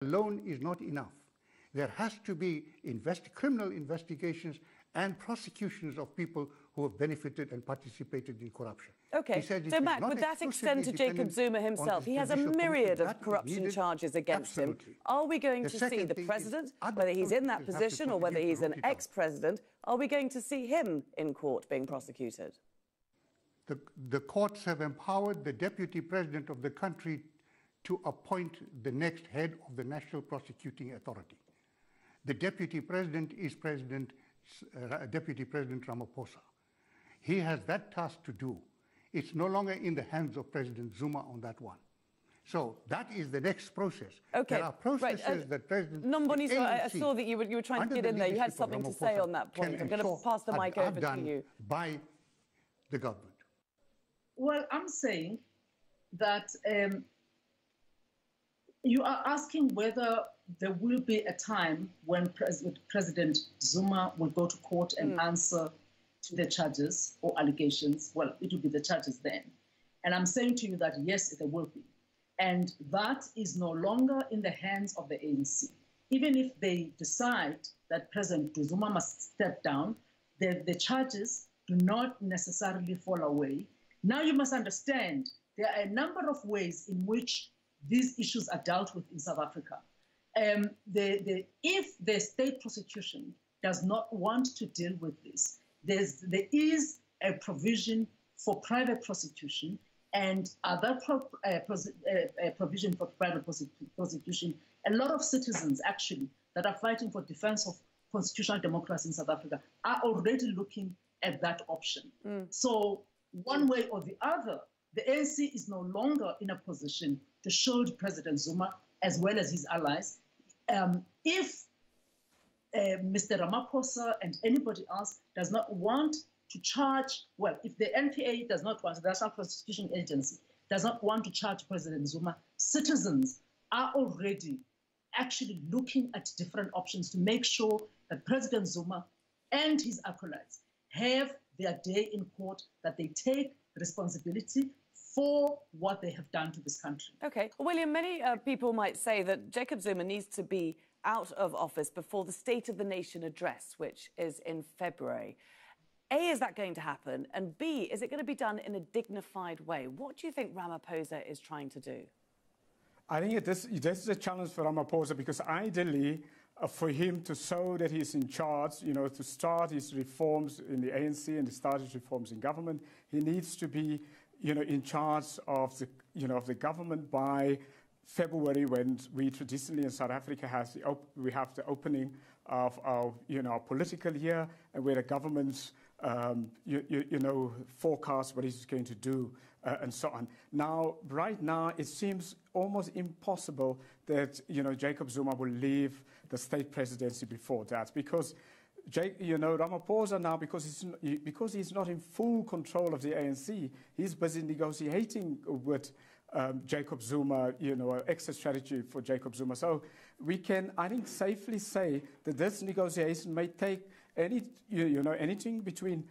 alone is not enough. There has to be criminal investigations and prosecutions of people who have benefited and participated in corruption. Okay, so Mac, would that extend to Jacob Zuma himself? He has a myriad of corruption charges against him. Are we going to see the president, whether he's in that position or whether he's an ex-president, are we going to see him in court being prosecuted? The courts have empowered the deputy president of the country to appoint the next head of the National Prosecuting Authority. The deputy president is Deputy President Ramaphosa. He has that task to do. It's no longer in the hands of President Zuma on that one. So that is the next process. Okay. There are processes that President Nomboniso, I saw that you were trying to get in there. You had something to say on that point. I'm going to pass the mic over to you. By the government. Well, I'm saying that you are asking whether there will be a time when President Zuma will go to court and answer to the charges or allegations. Well, it will be the charges then. And I'm saying to you that, yes, there will be. And that is no longer in the hands of the ANC. Even if they decide that President Zuma must step down, the charges do not necessarily fall away. Now you must understand there are a number of ways in which these issues are dealt with in South Africa. If the state prosecution does not want to deal with this, there is a provision for private prosecution and other provision for private prosecution. A lot of citizens, actually, that are fighting for defense of constitutional democracy in South Africa are already looking at that option. So one way or the other, the ANC is no longer in a position to shield President Zuma as well as his allies. If Mr. Ramaphosa and anybody else does not want to charge, well, if the NPA does not want, the National Prosecution Agency does not want to charge President Zuma, citizens are already actually looking at different options to make sure that President Zuma and his acolytes have their day in court, that they take responsibility for what they have done to this country. OK. Well, William, many people might say that Jacob Zuma needs to be out of office before the State of the Nation address, which is in February. A, is that going to happen? And B, is it going to be done in a dignified way? What do you think Ramaphosa is trying to do? I think this is a challenge for Ramaphosa because ideally, for him to show that he's in charge, to start his reforms in the ANC and to start his reforms in government, he needs to be, in charge of the government by February, when we traditionally in South Africa we have the opening of our political year, and where the government's forecast what he's going to do and so on. Now, right now, it seems almost impossible that Jacob Zuma will leave the state presidency before that, because Ramaphosa now, because he's not in full control of the ANC, he's busy negotiating with Jacob Zuma, exit strategy for Jacob Zuma. So we can, I think, safely say that this negotiation may take anything between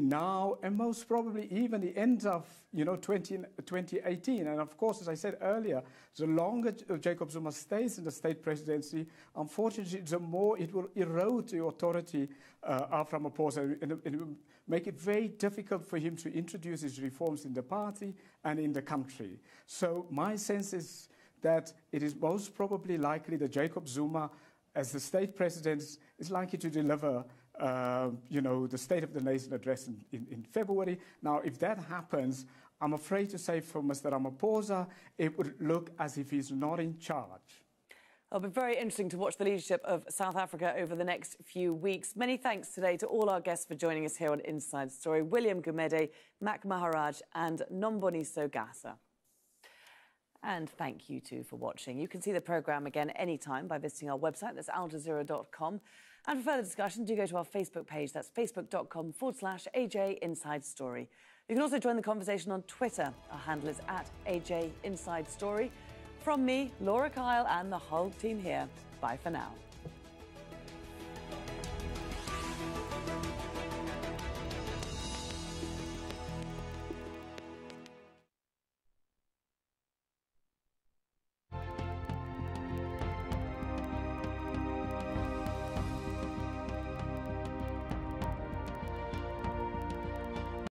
now and most probably even the end of 2018. And of course, as I said earlier, the longer Jacob Zuma stays in the state presidency, unfortunately, the more it will erode the authority of Ramaphosa, and it will make it very difficult for him to introduce his reforms in the party and in the country. So my sense is that it is most probably likely that Jacob Zuma, as the state president, is likely to deliver the State of the Nation address in February. Now, if that happens, I'm afraid to say for Mr. Ramaphosa, it would look as if he's not in charge. It'll be very interesting to watch the leadership of South Africa over the next few weeks. Many thanks today to all our guests for joining us here on Inside Story. William Gumede, Mac Maharaj and Nomboniso Gasa. And thank you too for watching. You can see the programme again anytime by visiting our website, that's aljazeera.com. And for further discussion, do go to our Facebook page, that's facebook.com/AJ Inside Story. You can also join the conversation on Twitter. Our handle is @AJ Inside Story. From me, Laura Kyle, and the whole team here, bye for now.